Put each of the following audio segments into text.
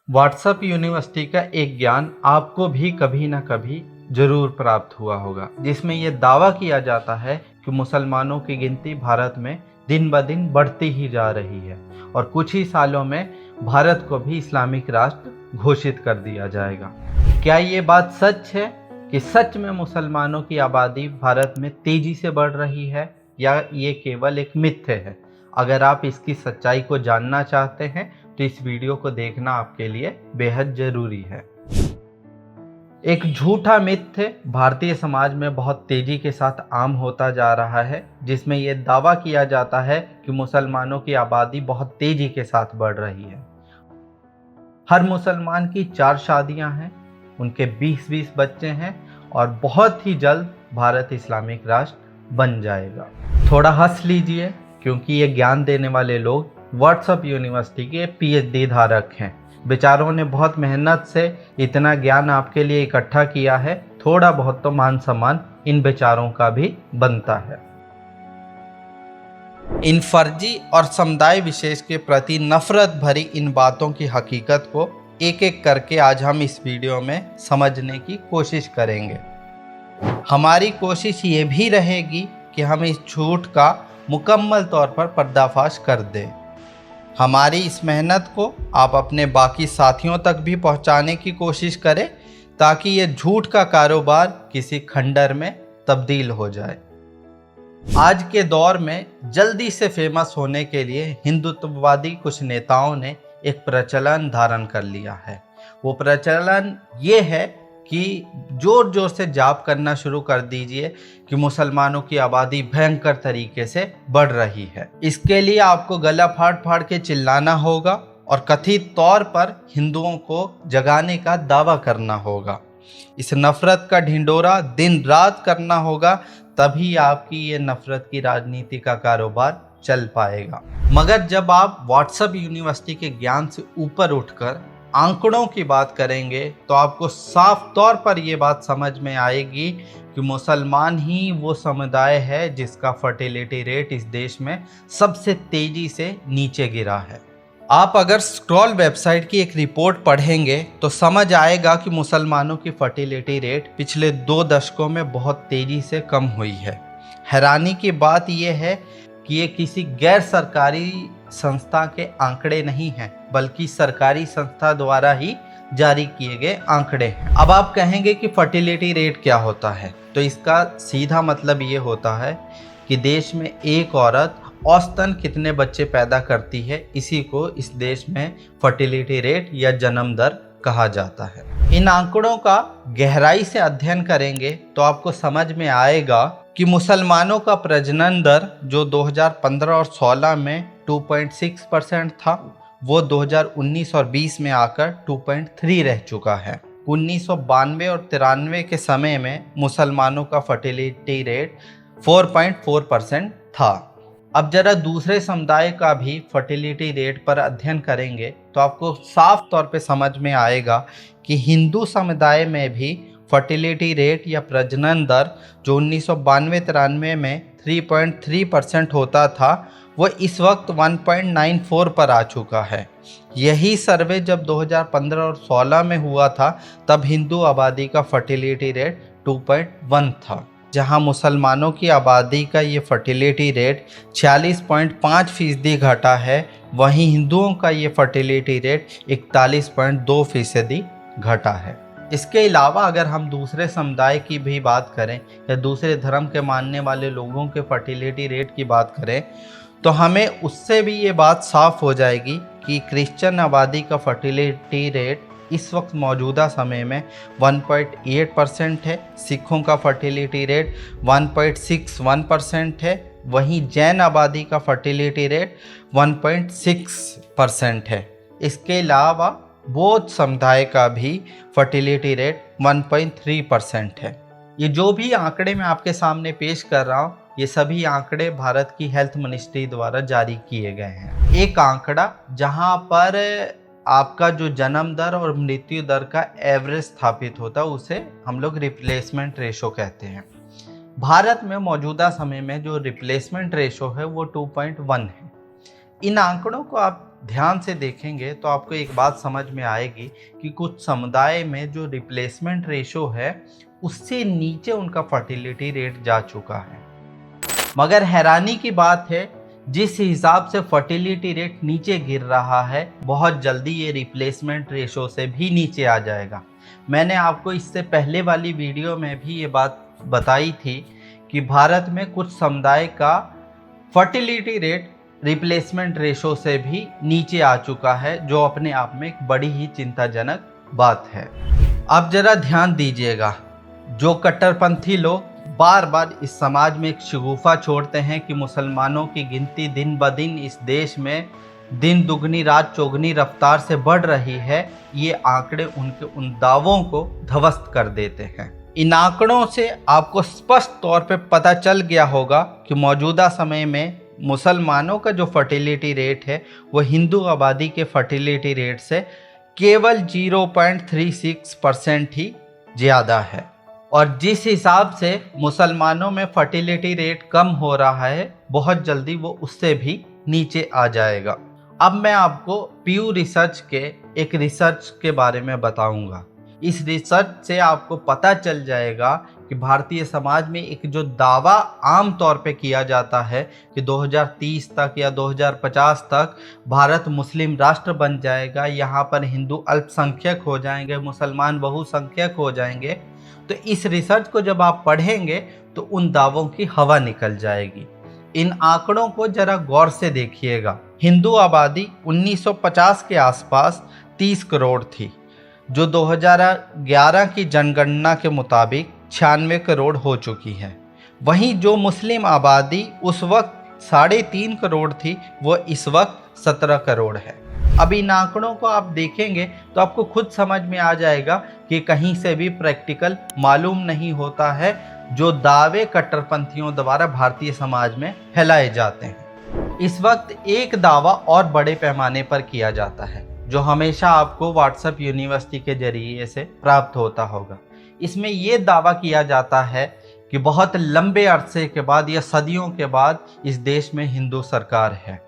WhatsApp university का एक ज्ञान आपको भी कभी ना कभी जरूर प्राप्त हुआ होगा, जिसमें यह दावा किया जाता है कि मुसलमानों की गिनती भारत में दिन ब दिन बढ़ती ही जा रही है और कुछ ही सालों में भारत को भी इस्लामिक राष्ट्र घोषित कर दिया जाएगा। क्या ये बात सच है कि सच में मुसलमानों की आबादी भारत में तेजी से बढ़ रही है, या ये केवल एक मिथ्य है? अगर आप इसकी सच्चाई को जानना चाहते हैं तो इस वीडियो को देखना आपके लिए बेहद जरूरी है। एक झूठा मिथ्य भारतीय समाज में बहुत तेजी के साथ आम होता जा रहा है, जिसमें यह दावा किया जाता है कि मुसलमानों की आबादी बहुत तेजी के साथ बढ़ रही है। हर मुसलमान की 4 शादियां हैं, उनके 20-20 बच्चे हैं और बहुत ही जल्द भारत इस्लामिक राष्ट्र बन जाएगा। थोड़ा हंस लीजिए, क्योंकि ये ज्ञान देने वाले लोग व्हाट्सएप यूनिवर्सिटी के PhD धारक हैं। बेचारों ने बहुत मेहनत से इतना ज्ञान आपके लिए इकट्ठा किया है, थोड़ा बहुत तो मान सम्मान इन बेचारों का भी बनता है। इन फर्जी और समुदाय विशेष के प्रति नफरत भरी इन बातों की हकीकत को एक एक करके आज हम इस वीडियो में समझने की कोशिश करेंगे। हमारी कोशिश ये भी रहेगी कि हम इस झूठ का मुकम्मल तौर पर पर्दाफाश कर दें। हमारी इस मेहनत को आप अपने बाकी साथियों तक भी पहुंचाने की कोशिश करें, ताकि ये झूठ का कारोबार किसी खंडर में तब्दील हो जाए। आज के दौर में जल्दी से फेमस होने के लिए हिंदुत्ववादी कुछ नेताओं ने एक प्रचलन धारण कर लिया है। वो प्रचलन ये है कि जोर जोर से जाप करना शुरू कर दीजिए कि मुसलमानों की आबादी भयंकर तरीके से बढ़ रही है। इसके लिए आपको गला फाड़ फाड़ के चिल्लाना होगा और कथित तौर पर हिंदुओं को जगाने का दावा करना होगा। इस नफरत का ढिंडोरा दिन रात करना होगा, तभी आपकी ये नफरत की राजनीति का कारोबार चल पाएगा। मगर जब आप व्हाट्सएप यूनिवर्सिटी के ज्ञान से ऊपर उठकर आंकड़ों की बात करेंगे तो आपको साफ तौर पर यह बात समझ में आएगी कि मुसलमान ही वो समुदाय है जिसका फर्टिलिटी रेट इस देश में सबसे तेजी से नीचे गिरा है। आप अगर स्क्रॉल वेबसाइट की एक रिपोर्ट पढ़ेंगे तो समझ आएगा कि मुसलमानों की फर्टिलिटी रेट पिछले 2 दशकों में बहुत तेजी से कम हुई है। हैरानी की बात यह है कि ये किसी गैर सरकारी संस्था के आंकड़े नहीं हैं, बल्कि सरकारी संस्था द्वारा ही जारी किए गए आंकड़े हैं। अब आप कहेंगे कि फर्टिलिटी रेट क्या होता है, तो इसका सीधा मतलब ये होता है कि देश में एक औरत औसतन कितने बच्चे पैदा करती है, इसी को इस देश में फर्टिलिटी रेट या जन्म दर कहा जाता है। इन आंकड़ों का गहराई से अध्ययन करेंगे तो आपको समझ में आएगा कि मुसलमानों का प्रजनन दर जो 2015 और 16 में 2.6% था, वो 2019 और 20 में आकर 2.3 रह चुका है। 1992 और 93 के समय में मुसलमानों का फर्टिलिटी रेट 4.4% था। अब जरा दूसरे समुदाय का भी फर्टिलिटी रेट पर अध्ययन करेंगे तो आपको साफ तौर पे समझ में आएगा कि हिंदू समुदाय में भी फर्टिलिटी रेट या प्रजनन दर जो 1992-93 में 3.3% होता था, वो इस वक्त 1.94 पर आ चुका है। यही सर्वे जब 2015 और 16 में हुआ था, तब हिंदू आबादी का फर्टिलिटी रेट 2.1 था। जहां मुसलमानों की आबादी का ये फर्टिलिटी रेट 46.5% घटा है, वहीं हिंदुओं का ये फर्टिलिटी रेट 41.2% घटा है। इसके अलावा अगर हम दूसरे समुदाय की भी बात करें या दूसरे धर्म के मानने वाले लोगों के फर्टिलिटी रेट की बात करें, तो हमें उससे भी ये बात साफ हो जाएगी कि क्रिश्चियन आबादी का फर्टिलिटी रेट इस वक्त मौजूदा समय में 1.8% है। सिखों का फर्टिलिटी रेट 1.61% है। वहीं जैन आबादी का फर्टिलिटी रेट 1.6% है। इसके अलावा बौद्ध समुदाय का भी फर्टिलिटी रेट 1.3% है। ये जो भी आंकड़े मैं आपके सामने पेश कर रहा हूँ, ये सभी आंकड़े भारत की हेल्थ मिनिस्ट्री द्वारा जारी किए गए हैं। एक आंकड़ा जहां पर आपका जो जन्म दर और मृत्यु दर का एवरेज स्थापित होता है, उसे हम लोग रिप्लेसमेंट रेशो कहते हैं। भारत में मौजूदा समय में जो रिप्लेसमेंट रेशो है वो 2.1 है। इन आंकड़ों को आप ध्यान से देखेंगे तो आपको एक बात समझ में आएगी कि कुछ समुदाय में जो रिप्लेसमेंट रेशो है उससे नीचे उनका फर्टिलिटी रेट जा चुका है। मगर हैरानी की बात है, जिस हिसाब से फर्टिलिटी रेट नीचे गिर रहा है, बहुत जल्दी ये रिप्लेसमेंट रेशो से भी नीचे आ जाएगा। मैंने आपको इससे पहले वाली वीडियो में भी ये बात बताई थी कि भारत में कुछ समुदाय का फर्टिलिटी रेट रिप्लेसमेंट रेशो से भी नीचे आ चुका है, जो अपने आप में एक बड़ी ही चिंताजनक बात है। अब जरा ध्यान दीजिएगा, जो कट्टरपंथी लोग बार बार इस समाज में एक शगुफा छोड़ते हैं कि मुसलमानों की गिनती दिन ब दिन इस देश में दिन दुगनी रात चौगनी रफ्तार से बढ़ रही है, ये आंकड़े उनके उन दावों को ध्वस्त कर देते हैं। इन आंकड़ों से आपको स्पष्ट तौर पे पता चल गया होगा कि मौजूदा समय में मुसलमानों का जो फर्टिलिटी रेट है वो हिंदू आबादी के फर्टिलिटी रेट से केवल 0.36% ही ज़्यादा है। और जिस हिसाब से मुसलमानों में फर्टिलिटी रेट कम हो रहा है, बहुत जल्दी वो उससे भी नीचे आ जाएगा। अब मैं आपको पीयू रिसर्च के एक रिसर्च के बारे में बताऊंगा। इस रिसर्च से आपको पता चल जाएगा कि भारतीय समाज में एक जो दावा आम तौर पे किया जाता है कि 2030 तक या 2050 तक भारत मुस्लिम राष्ट्र बन जाएगा, यहाँ पर हिंदू अल्पसंख्यक हो जाएंगे, मुसलमान बहुसंख्यक हो जाएंगे, तो इस रिसर्च को जब आप पढ़ेंगे तो उन दावों की हवा निकल जाएगी। इन आंकड़ों को जरा गौर से देखिएगा। हिंदू आबादी 1950 के आसपास 30 करोड़ थी, जो 2011 की जनगणना के मुताबिक 96 करोड़ हो चुकी है। वहीं जो मुस्लिम आबादी उस वक्त 3.5 करोड़ थी, वो इस वक्त 17 करोड़ है। अब इन आंकड़ों को आप देखेंगे तो आपको खुद समझ में आ जाएगा कि कहीं से भी प्रैक्टिकल मालूम नहीं होता है जो दावे कट्टरपंथियों द्वारा भारतीय समाज में फैलाए जाते हैं। इस वक्त एक दावा और बड़े पैमाने पर किया जाता है, जो हमेशा आपको व्हाट्सएप यूनिवर्सिटी के जरिए से प्राप्त होता होगा। इसमें ये दावा किया जाता है कि बहुत लंबे अरसे के बाद या सदियों के बाद इस देश में हिंदू सरकार है,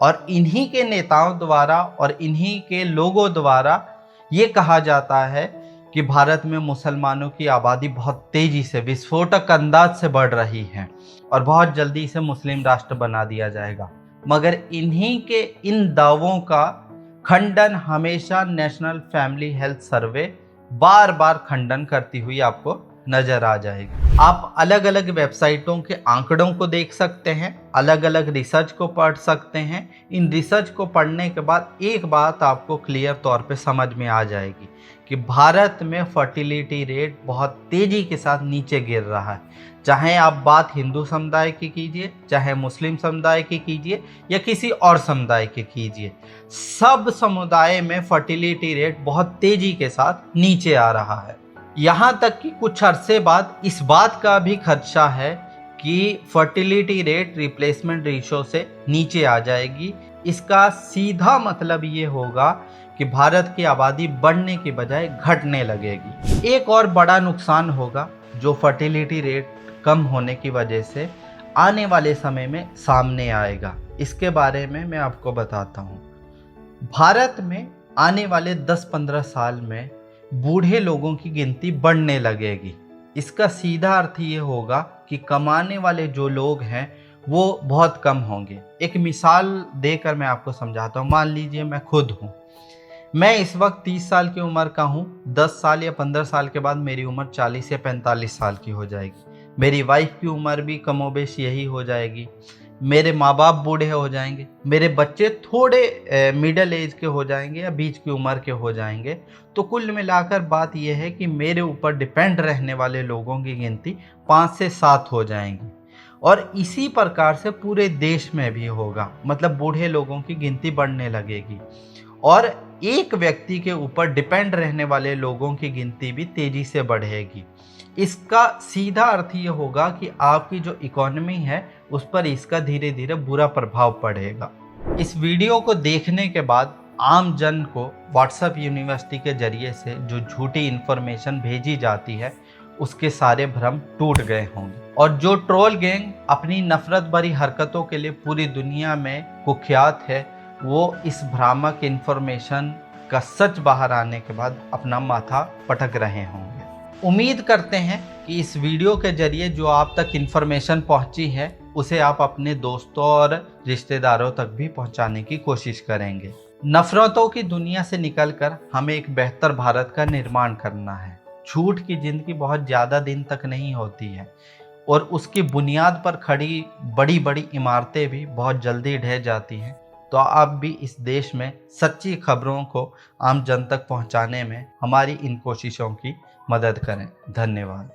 और इन्हीं के नेताओं द्वारा और इन्हीं के लोगों द्वारा ये कहा जाता है कि भारत में मुसलमानों की आबादी बहुत तेज़ी से विस्फोटक अंदाज से बढ़ रही है और बहुत जल्दी इसे मुस्लिम राष्ट्र बना दिया जाएगा। मगर इन्हीं के इन दावों का खंडन हमेशा नेशनल फैमिली हेल्थ सर्वे बार बार खंडन करती हुई आपको नजर आ जाएगी। आप अलग अलग वेबसाइटों के आंकड़ों को देख सकते हैं, अलग अलग रिसर्च को पढ़ सकते हैं। इन रिसर्च को पढ़ने के बाद एक बात आपको क्लियर तौर पे समझ में आ जाएगी कि भारत में फर्टिलिटी रेट बहुत तेज़ी के साथ नीचे गिर रहा है। चाहे आप बात हिंदू समुदाय की कीजिए, चाहे मुस्लिम समुदाय की कीजिए या किसी और समुदाय की कीजिए, सब समुदाय में फर्टिलिटी रेट बहुत तेज़ी के साथ नीचे आ रहा है। यहाँ तक कि कुछ अरसे बाद इस बात का भी खदशा है कि फर्टिलिटी रेट रिप्लेसमेंट रेशो से नीचे आ जाएगी। इसका सीधा मतलब ये होगा कि भारत की आबादी बढ़ने की बजाय घटने लगेगी। एक और बड़ा नुकसान होगा जो फर्टिलिटी रेट कम होने की वजह से आने वाले समय में सामने आएगा। इसके बारे में मैं आपको बताता हूँ। भारत में आने वाले 10-15 साल में बूढ़े लोगों की गिनती बढ़ने लगेगी। इसका सीधा अर्थ ये होगा कि कमाने वाले जो लोग हैं वो बहुत कम होंगे। एक मिसाल देकर मैं आपको समझाता हूँ। मान लीजिए मैं खुद हूँ, मैं इस वक्त 30 साल की उम्र का हूँ। 10 साल या 15 साल के बाद मेरी उम्र 40 या 45 साल की हो जाएगी। मेरी वाइफ की उम्र भी कमोबेश यही हो जाएगी। मेरे माँ बाप बूढ़े हो जाएंगे, मेरे बच्चे थोड़े मिडिल एज के हो जाएंगे या बीच की उम्र के हो जाएंगे। तो कुल मिलाकर बात यह है कि मेरे ऊपर डिपेंड रहने वाले लोगों की गिनती 5 से 7 हो जाएंगी। और इसी प्रकार से पूरे देश में भी होगा, मतलब बूढ़े लोगों की गिनती बढ़ने लगेगी और एक व्यक्ति के ऊपर डिपेंड रहने वाले लोगों की गिनती भी तेज़ी से बढ़ेगी। इसका सीधा अर्थ ये होगा कि आपकी जो इकोनॉमी है उस पर इसका धीरे धीरे बुरा प्रभाव पड़ेगा। इस वीडियो को देखने के बाद आम जन को व्हाट्सएप यूनिवर्सिटी के जरिए से जो झूठी इन्फॉर्मेशन भेजी जाती है उसके सारे भ्रम टूट गए होंगे। और जो ट्रोल गैंग अपनी नफरत भरी हरकतों के लिए पूरी दुनिया में कुख्यात है, वो इस भ्रामक इन्फॉर्मेशन का सच बाहर आने के बाद अपना माथा पटक रहे होंगे। उम्मीद करते हैं कि इस वीडियो के जरिए जो आप तक इन्फॉर्मेशन पहुंची है उसे आप अपने दोस्तों और रिश्तेदारों तक भी पहुंचाने की कोशिश करेंगे। नफरतों की दुनिया से निकलकर हमें एक बेहतर भारत का निर्माण करना है। झूठ की जिंदगी बहुत ज़्यादा दिन तक नहीं होती है और उसकी बुनियाद पर खड़ी बड़ी बड़ी इमारतें भी बहुत जल्दी ढह जाती हैं। तो आप भी इस देश में सच्ची खबरों को आम जन तक पहुंचाने में हमारी इन कोशिशों की मदद करें। धन्यवाद।